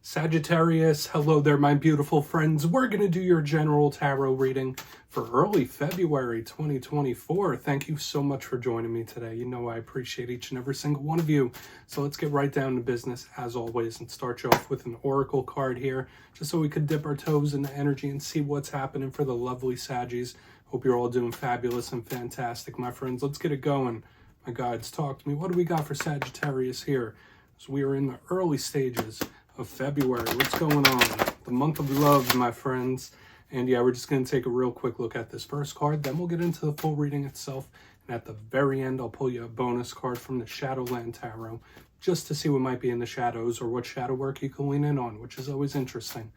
Sagittarius, hello there, my beautiful friends. We're going to do your general tarot reading for early February 2024. Thank you so much for joining me today. You know I appreciate each and every single one of you. So let's get right down to business as always and start you off with an oracle card here, just so we could dip our toes in the energy and see what's happening for the lovely Saggies. Hope you're all doing fabulous and fantastic, my friends. Let's get it going. My guides, talk to me. What do we got for Sagittarius here? So we are in the early stages of February. What's going on? The month of love, my friends. And yeah, we're just going to take a real quick look at this first card. Then we'll get into the full reading itself. And at the very end, I'll pull you a bonus card from the Shadowland Tarot, just to see what might be in the shadows or what shadow work you can lean in on, which is always interesting.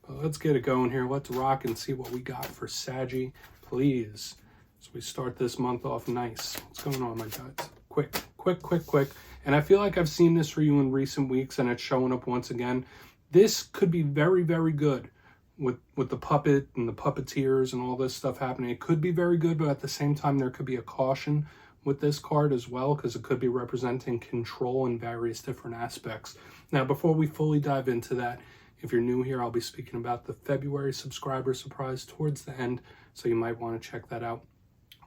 But let's get it going here. Let's rock and see what we got for Saggy, please. So we start this month off nice. What's going on, my guys? Quick. And I feel like I've seen this for you in recent weeks, and it's showing up once again. This could be very, very good with the puppet and the puppeteers and all this stuff happening. It could be very good, but at the same time, there could be a caution with this card as well, because it could be representing control in various different aspects. Now, before we fully dive into that, if you're new here, I'll be speaking about the February subscriber surprise towards the end, so you might want to check that out.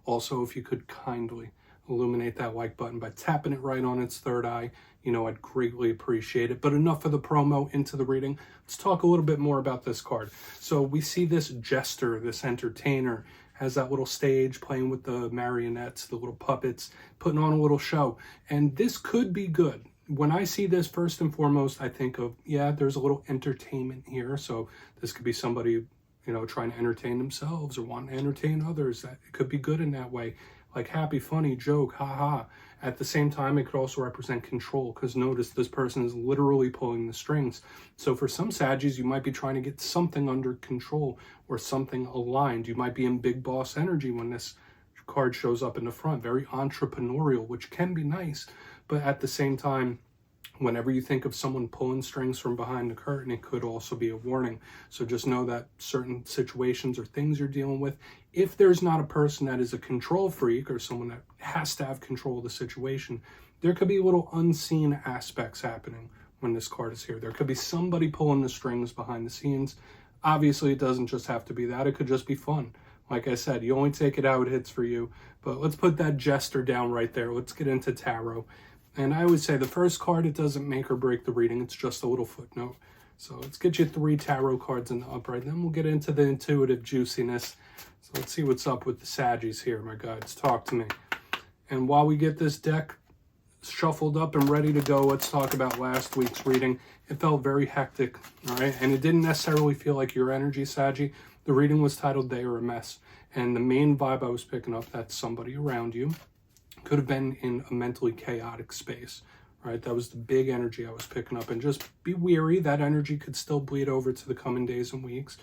Also, if you could kindly illuminate that like button by tapping it right on its third eye, you know, I'd greatly appreciate it. But enough of the promo, into the reading. Let's talk a little bit more about this card. So we see this jester, this entertainer, has that little stage playing with the marionettes, the little puppets, putting on a little show. And this could be good. When I see this, first and foremost, I think of, yeah, there's a little entertainment here. So this could be somebody, you know, trying to entertain themselves or wanting to entertain others. That it could be good in that way. Like happy, funny, joke, haha. At the same time, it could also represent control, because notice this person is literally pulling the strings. So for some Saggies, you might be trying to get something under control or something aligned. You might be in big boss energy when this card shows up in the front. Very entrepreneurial, which can be nice. But at the same time, whenever you think of someone pulling strings from behind the curtain, it could also be a warning. So just know that certain situations or things you're dealing with, if there's not a person that is a control freak or someone that has to have control of the situation, there could be little unseen aspects happening when this card is here. There could be somebody pulling the strings behind the scenes. Obviously, it doesn't just have to be that. It could just be fun. Like I said, you only take it how it hits for you. But let's put that jester down right there. Let's get into tarot. And I would say the first card, it doesn't make or break the reading. It's just a little footnote. So let's get you 3 tarot cards in the upright. Then we'll get into the intuitive juiciness. So let's see what's up with the Saggies here, my guides. Talk to me. And while we get this deck shuffled up and ready to go, let's talk about last week's reading. It felt very hectic, all right? And it didn't necessarily feel like your energy, Saggy. The reading was titled They Are a Mess. And the main vibe I was picking up, that's somebody around you. Could have been in a mentally chaotic space, right? That was the big energy I was picking up. And just be wary, that energy could still bleed over to the coming days and weeks,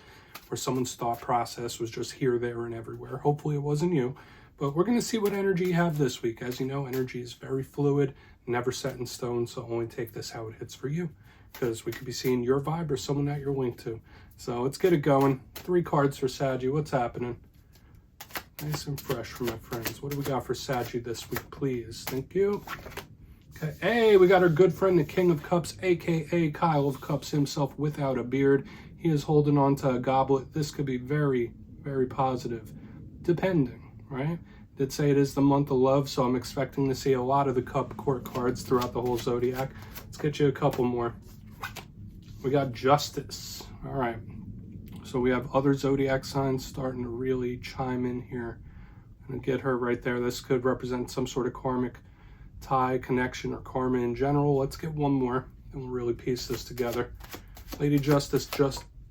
where someone's thought process was just here, there, and everywhere. Hopefully it wasn't you. But we're going to see what energy you have this week. As you know, energy is very fluid, never set in stone, so only take this how it hits for you, because we could be seeing your vibe or someone that you're linked to. So let's get it going. 3 cards for Saggy. What's happening? Nice and fresh for my friends. What do we got for Saggy this week, please? Thank you. Okay. Hey, we got our good friend, the King of Cups, a.k.a. Kyle of Cups himself without a beard. He is holding on to a goblet. This could be very, very positive, depending, right? Did say it is the month of love, so I'm expecting to see a lot of the Cup Court cards throughout the whole Zodiac. Let's get you a couple more. We got Justice. All right. So we have other Zodiac signs starting to really chime in here. I'm going to get her right there. This could represent some sort of karmic tie, connection, or karma in general. Let's get one more, and we'll really piece this together. Lady Justice,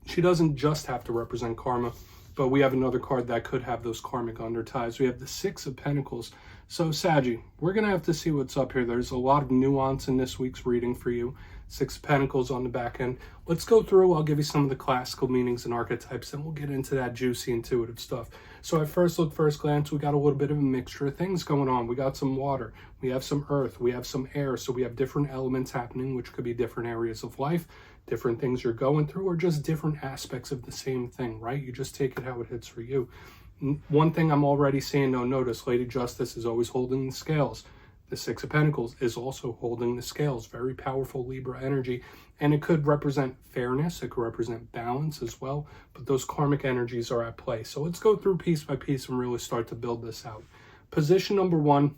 she doesn't just have to represent karma, but we have another card that could have those karmic underties. We have the 6 of Pentacles. So Saggy, we're going to have to see what's up here. There's a lot of nuance in this week's reading for you. 6 of Pentacles on the back end. Let's go through. I'll give you some of the classical meanings and archetypes, and we'll get into that juicy, intuitive stuff. So at first look, first glance, we got a little bit of a mixture of things going on. We got some water, we have some earth, we have some air. So we have different elements happening, which could be different areas of life, different things you're going through, or just different aspects of the same thing, right? You just take it how it hits for you. One thing I'm already seeing, notice Lady Justice is always holding the scales. The Six of Pentacles is also holding the scales, very powerful Libra energy, and it could represent fairness, it could represent balance as well, but those karmic energies are at play. So let's go through piece by piece and really start to build this out. Position number one,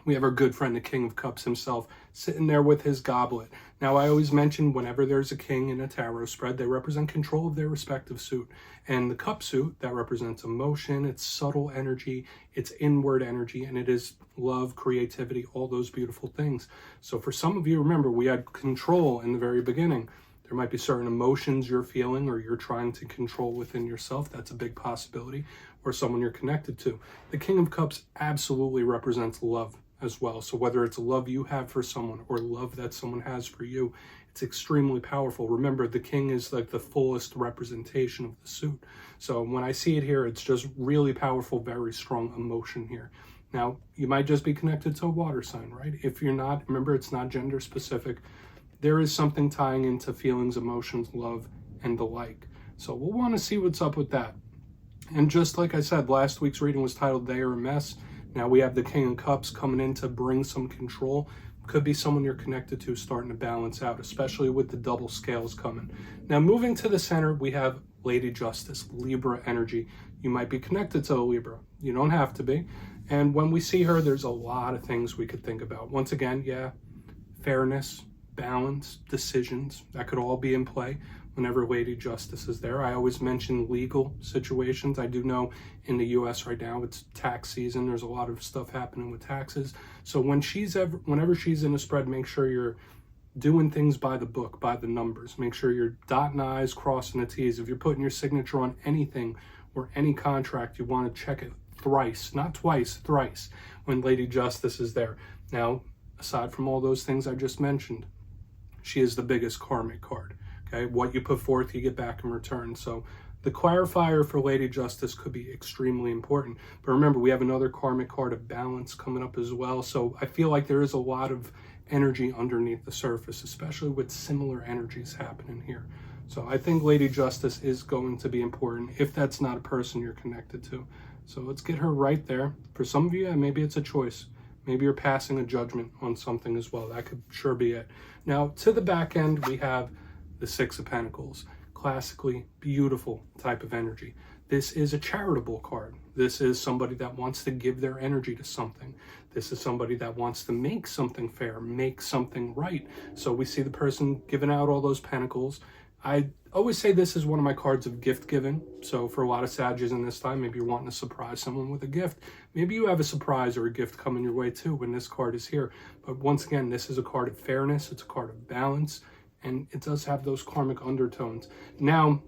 we have our good friend, the King of Cups himself, sitting there with his goblet. Now, I always mention whenever there's a king in a tarot spread, they represent control of their respective suit. And the cup suit, that represents emotion, it's subtle energy, it's inward energy, and it is love, creativity, all those beautiful things. So for some of you, remember, we had control in the very beginning. There might be certain emotions you're feeling or you're trying to control within yourself. That's a big possibility. Or someone you're connected to. The King of Cups absolutely represents love as well. So whether it's love you have for someone or love that someone has for you, it's extremely powerful. Remember, the king is like the fullest representation of the suit. So when I see it here, it's just really powerful, very strong emotion here. Now, you might just be connected to a water sign, right? If you're not, remember, it's not gender specific. There is something tying into feelings, emotions, love, and the like. So we'll want to see what's up with that. And just like I said, last week's reading was titled They Are a Mess. Now we have the King of Cups coming in to bring some control. Could be someone you're connected to starting to balance out, especially with the double scales coming. Now moving to the center, we have Lady Justice, Libra energy. You might be connected to a Libra. You don't have to be. And when we see her, there's a lot of things we could think about. Once again, yeah, fairness, balance, decisions, that could all be in play whenever Lady Justice is there. I always mention legal situations. I do know in the US right now, it's tax season. There's a lot of stuff happening with taxes. So whenever she's in a spread, make sure you're doing things by the book, by the numbers. Make sure you're dotting I's, crossing the T's. If you're putting your signature on anything or any contract, you want to check it thrice, not twice, thrice, when Lady Justice is there. Now, aside from all those things I just mentioned, she is the biggest karmic card. Okay, what you put forth, you get back in return. So the clarifier for Lady Justice could be extremely important. But remember, we have another karmic card of balance coming up as well. So I feel like there is a lot of energy underneath the surface, especially with similar energies happening here. So I think Lady Justice is going to be important if that's not a person you're connected to. So let's get her right there. For some of you, yeah, maybe it's a choice. Maybe you're passing a judgment on something as well. That could sure be it. Now, to the back end, we have the Six of Pentacles. Classically beautiful type of energy. This is a charitable card. This is somebody that wants to give their energy to something. This is somebody that wants to make something fair, make something right. So we see the person giving out all those pentacles. I always say this is one of my cards of gift giving. So for a lot of Sagittarius in this time, maybe you're wanting to surprise someone with a gift. Maybe you have a surprise or a gift coming your way too when this card is here. But once again, this is a card of fairness. It's a card of balance. And it does have those karmic undertones. Now,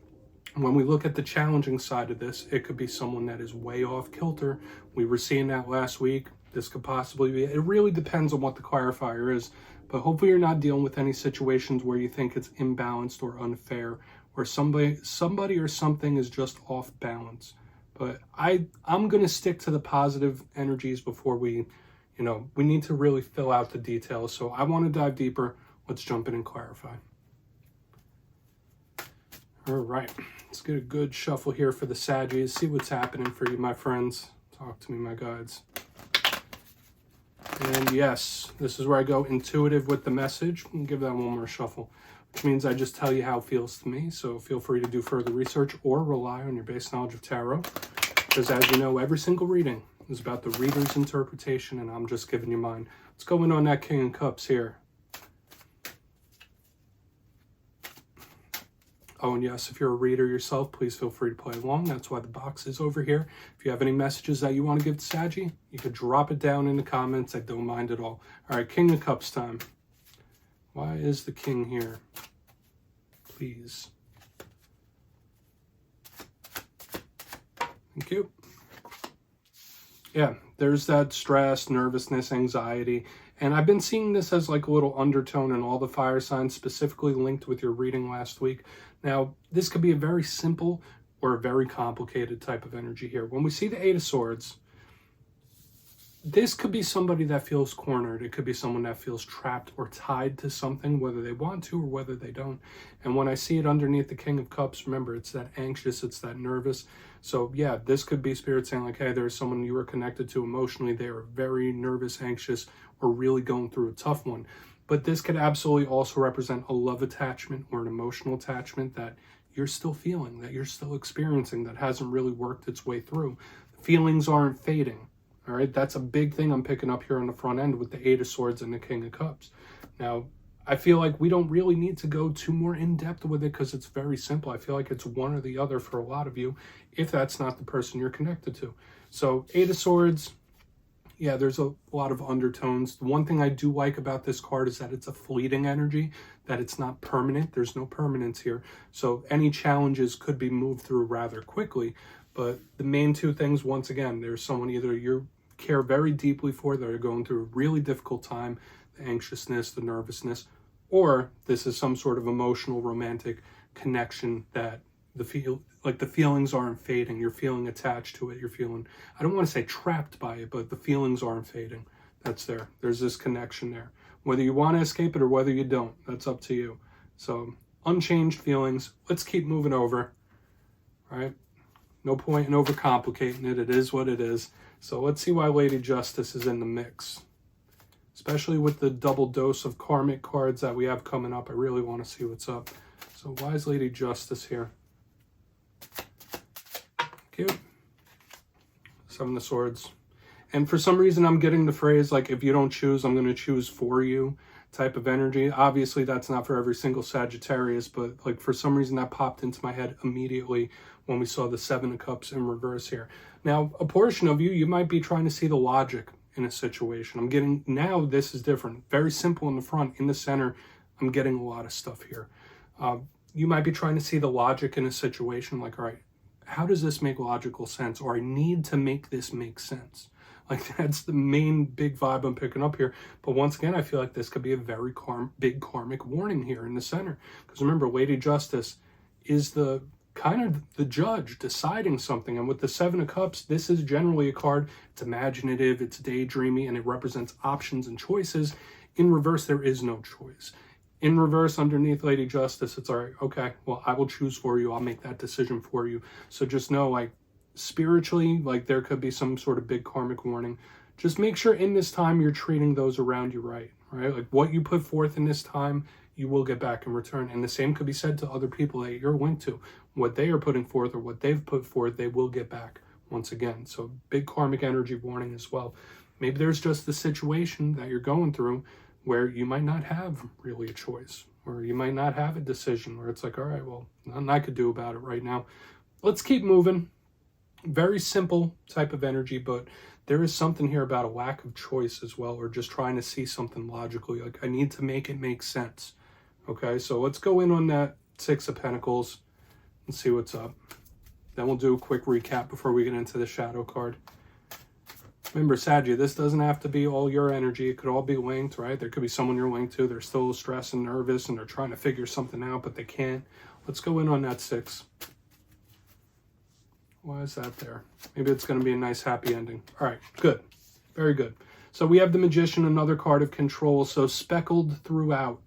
when we look at the challenging side of this, it could be someone that is way off kilter. We were seeing that last week. This could possibly be. It really depends on what the clarifier is. But hopefully you're not dealing with any situations where you think it's imbalanced or unfair, or somebody or something is just off balance. But I'm going to stick to the positive energies before we need to really fill out the details. So I want to dive deeper. Let's jump in and clarify. All right, let's get a good shuffle here for the Saggies. See what's happening for you, my friends. Talk to me, my guides. And yes, this is where I go intuitive with the message. I'll give that one more shuffle, which means I just tell you how it feels to me. So feel free to do further research or rely on your base knowledge of tarot. Because as you know, every single reading is about the reader's interpretation, and I'm just giving you mine. What's going on that King of Cups here? Oh, and yes, if you're a reader yourself, please feel free to play along. That's why the box is over here. If you have any messages that you want to give to Saggy, you could drop it down in the comments. I don't mind at all. All right, King of Cups time. Why is the King here? Please. Thank you. Yeah, there's that stress, nervousness, anxiety. And I've been seeing this as like a little undertone in all the fire signs, specifically linked with your reading last week. Now, this could be a very simple or a very complicated type of energy here. When we see the Eight of Swords, this could be somebody that feels cornered. It could be someone that feels trapped or tied to something, whether they want to or whether they don't. And when I see it underneath the King of Cups, remember, it's that anxious, it's that nervous. So yeah, this could be Spirit saying like, hey, there's someone you were connected to emotionally. They are very nervous, anxious, or really going through a tough one. But this could absolutely also represent a love attachment or an emotional attachment that you're still feeling, that you're still experiencing, that hasn't really worked its way through. Feelings aren't fading. All right, that's a big thing I'm picking up here on the front end with the Eight of Swords and the King of Cups. Now, I feel like we don't really need to go too more in depth with it because it's very simple. I feel like it's one or the other for a lot of you, if that's not the person you're connected to. So, Eight of Swords, yeah, there's a lot of undertones. The one thing I do like about this card is that it's a fleeting energy, that it's not permanent. There's no permanence here. So any challenges could be moved through rather quickly. But the main two things, once again, there's someone either you care very deeply for that are going through a really difficult time, the anxiousness, the nervousness, or this is some sort of emotional, romantic connection that the feelings aren't fading. You're feeling attached to it. You're feeling, I don't want to say trapped by it, but the feelings aren't fading. That's there. There's this connection there. Whether you want to escape it or whether you don't, that's up to you. So unchanged feelings. Let's keep moving over. All right. No point in overcomplicating it. It is what it is. So let's see why Lady Justice is in the mix. Especially with the double dose of karmic cards that we have coming up. I really want to see what's up. So why is Lady Justice here? Cute. Seven of Swords. And for some reason, I'm getting the phrase, like, if you don't choose, I'm going to choose for you type of energy. Obviously, that's not for every single Sagittarius, but like for some reason that popped into my head immediately when we saw the Seven of Cups in reverse here. Now, a portion of you might be trying to see the logic in a situation. I'm getting, now this is different. Very simple in the front. In the center, I'm getting a lot of stuff here. You might be trying to see the logic in a situation, like, all right, how does this make logical sense? Or I need to make this make sense. Like, that's the main big vibe I'm picking up here. But once again, I feel like this could be a very big karmic warning here in the center. Because remember, Lady Justice is the kind of the judge deciding something. And with the Seven of Cups, this is generally a card. It's imaginative, it's daydreamy, and it represents options and choices. In reverse, there is no choice. In reverse, underneath Lady Justice, it's all right, okay, well, I will choose for you. I'll make that decision for you. So just know, like, spiritually, like, there could be some sort of big karmic warning. Just make sure in this time you're treating those around you right? Like, what you put forth in this time, you will get back in return. And the same could be said to other people that you're linked to. What they are putting forth or what they've put forth, they will get back once again. So big karmic energy warning as well. Maybe there's just the situation that you're going through where you might not have really a choice, or you might not have a decision where it's like, all right, well, nothing I could do about it right now. Let's keep moving. Very simple type of energy, but there is something here about a lack of choice as well, or just trying to see something logically. Like, I need to make it make sense. Okay, so let's go in on that Six of Pentacles and see what's up. Then we'll do a quick recap before we get into the shadow card. Remember, Saggy, this doesn't have to be all your energy. It could all be linked, right? There could be someone you're linked to. They're still stressed and nervous and they're trying to figure something out, but they can't. Let's go in on that Six. Why is that there? Maybe it's going to be a nice happy ending. All right, good. Very good. So we have the Magician, another card of control. So speckled throughout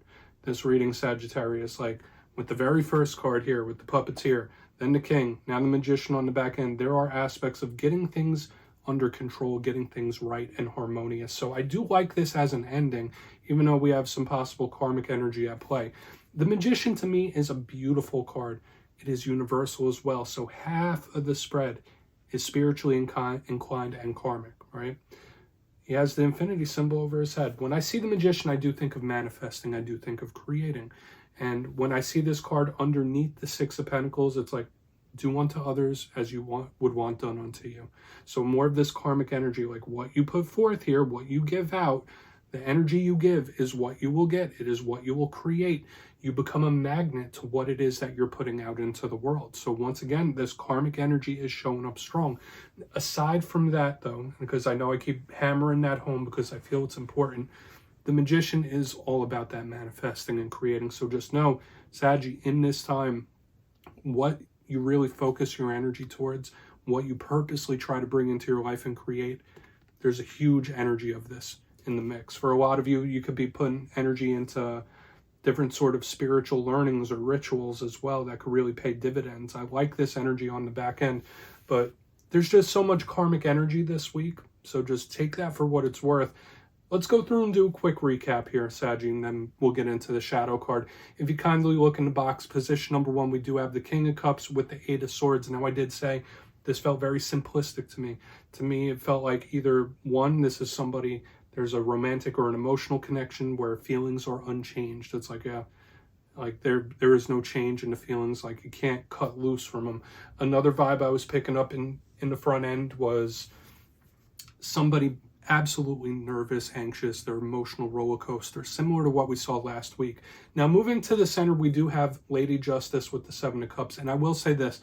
this reading, Sagittarius, like with the very first card here, with the Puppeteer, then the King, now the Magician on the back end. There are aspects of getting things under control, getting things right and harmonious. So I do like this as an ending, even though we have some possible karmic energy at play. The Magician, to me, is a beautiful card. It is universal as well. So half of the spread is spiritually inclined and karmic, right? He has the infinity symbol over his head. When I see the Magician, I do think of manifesting. I do think of creating. And when I see this card underneath the Six of Pentacles, it's like, do unto others as you would want done unto you. So more of this karmic energy, like what you put forth here, what you give out, the energy you give is what you will get. It is what you will create. You become a magnet to what it is that you're putting out into the world. So once again, this karmic energy is showing up strong. Aside from that, though, because I know I keep hammering that home because I feel it's important, the Magician is all about that manifesting and creating. So just know, Saggy, in this time, what you really focus your energy towards, what you purposely try to bring into your life and create, there's a huge energy of this in the mix. For a lot of you, you could be putting energy into different sort of spiritual learnings or rituals as well that could really pay dividends. I like this energy on the back end, but there's just so much karmic energy this week. So just take that for what it's worth. let's go through and do a quick recap here, Saggy, and then we'll get into the shadow card. If you kindly look in the box, position number 1, we do have the King of Cups with the 8 of Swords. Now, I did say this felt very simplistic to me. To me, it felt like either one, this is somebody, there's a romantic or an emotional connection where feelings are unchanged. It's like, yeah, like there is no change in the feelings. Like you can't cut loose from them. Another vibe I was picking up in the front end was somebody absolutely nervous, anxious, their emotional roller coaster, similar to what we saw last week. Now, moving to the center, we do have Lady Justice with the 7 of Cups. And I will say this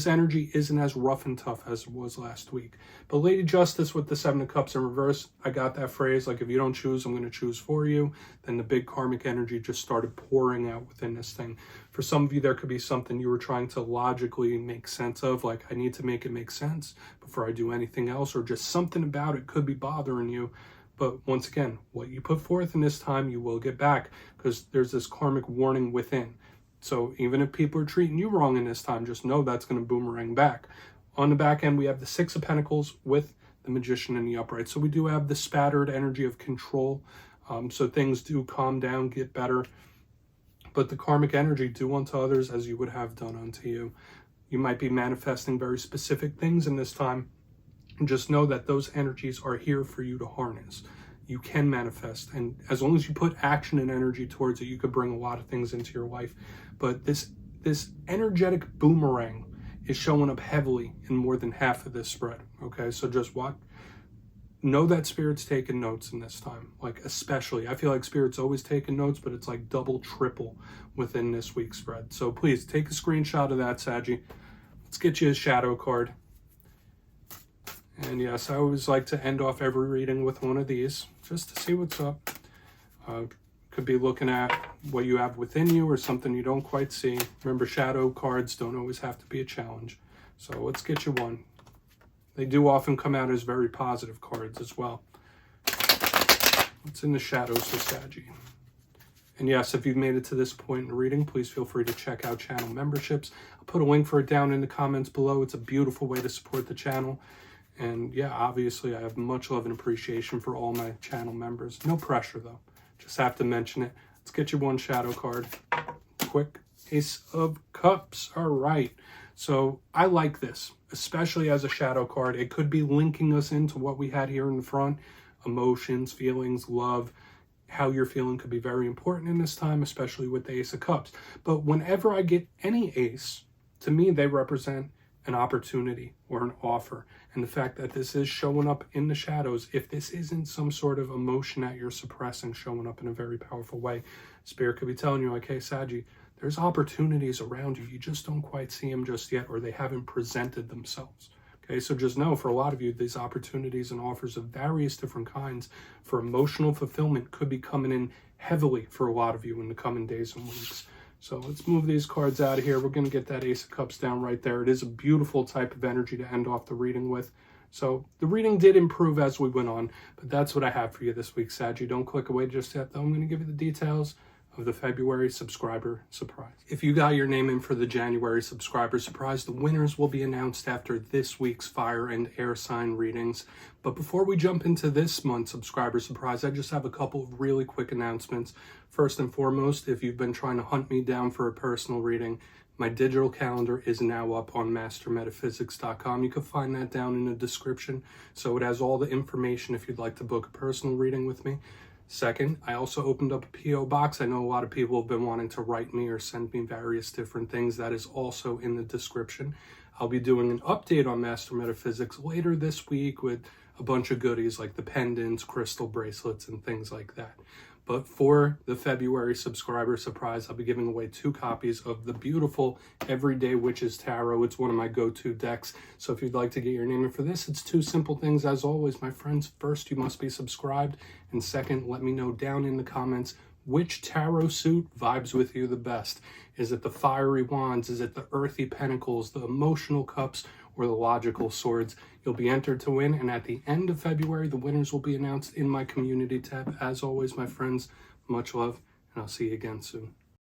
energy isn't as rough and tough as it was last week. But Lady Justice with the 7 of Cups in reverse, I got that phrase, like, if you don't choose, I'm going to choose for you. Then the big karmic energy just started pouring out within this thing. For some of you, there could be something you were trying to logically make sense of, like, I need to make it make sense before I do anything else, or just something about it could be bothering you. But once again, what you put forth in this time, you will get back, because there's this karmic warning within. So even if people are treating you wrong in this time, just know that's going to boomerang back. On the back end, we have the 6 of Pentacles with the Magician in the upright. So we do have the spattered energy of control. So things do calm down, get better. But the karmic energy, do unto others as you would have done unto you. You might be manifesting very specific things in this time. And just know that those energies are here for you to harness. You can manifest, and as long as you put action and energy towards it, you could bring a lot of things into your life. But this energetic boomerang is showing up heavily in more than half of this spread. Okay, so just know that Spirit's taking notes in this time. Like, especially, I feel like Spirit's always taking notes, but it's like double, triple within this week's spread. So please take a screenshot of that, Saggy. Let's get you a shadow card. And yes, I always like to end off every reading with one of these, just to see what's up. Could be looking at what you have within you or something you don't quite see. Remember, shadow cards don't always have to be a challenge. So let's get you one. They do often come out as very positive cards as well. What's in the shadows for Saggy? And yes, if you've made it to this point in the reading, please feel free to check out channel memberships. I'll put a link for it down in the comments below. It's a beautiful way to support the channel. And yeah, obviously I have much love and appreciation for all my channel members. No pressure though, just have to mention it. Let's get you one shadow card. Quick, Ace of Cups. All right, so I like this, especially as a shadow card. It could be linking us into what we had here in the front. Emotions, feelings, love, how you're feeling could be very important in this time, especially with the Ace of Cups. But whenever I get any ace, to me they represent an opportunity or an offer. And the fact that this is showing up in the shadows, if this isn't some sort of emotion that you're suppressing showing up in a very powerful way, Spirit could be telling you, like, hey, Saggy, there's opportunities around you. You just don't quite see them just yet, or they haven't presented themselves. Okay, so just know, for a lot of you, these opportunities and offers of various different kinds for emotional fulfillment could be coming in heavily for a lot of you in the coming days and weeks. So let's move these cards out of here. We're going to get that Ace of Cups down right there. It is a beautiful type of energy to end off the reading with. So the reading did improve as we went on, but that's what I have for you this week, Saggy. Don't click away just yet, though. I'm going to give you the details of the February subscriber surprise. If you got your name in for the January subscriber surprise, the winners will be announced after this week's fire and air sign readings. But before we jump into this month's subscriber surprise, I just have a couple of really quick announcements. First and foremost, if you've been trying to hunt me down for a personal reading, my digital calendar is now up on mastermetaphysics.com. You can find that down in the description. So it has all the information if you'd like to book a personal reading with me. Second, I also opened up a P.O. box. I know a lot of people have been wanting to write me or send me various different things. That is also in the description. I'll be doing an update on Master Metaphysics later this week with a bunch of goodies like the pendants, crystal bracelets, and things like that. But for the February subscriber surprise, I'll be giving away 2 copies of the beautiful Everyday Witches Tarot. It's one of my go-to decks. So if you'd like to get your name in for this, it's 2 simple things as always, my friends. First, you must be subscribed. And second, let me know down in the comments which tarot suit vibes with you the best. Is it the fiery wands? Is it the earthy pentacles, the emotional cups, or the logical swords? You'll be entered to win, and at the end of February, the winners will be announced in my community tab. As always, my friends, much love, and I'll see you again soon.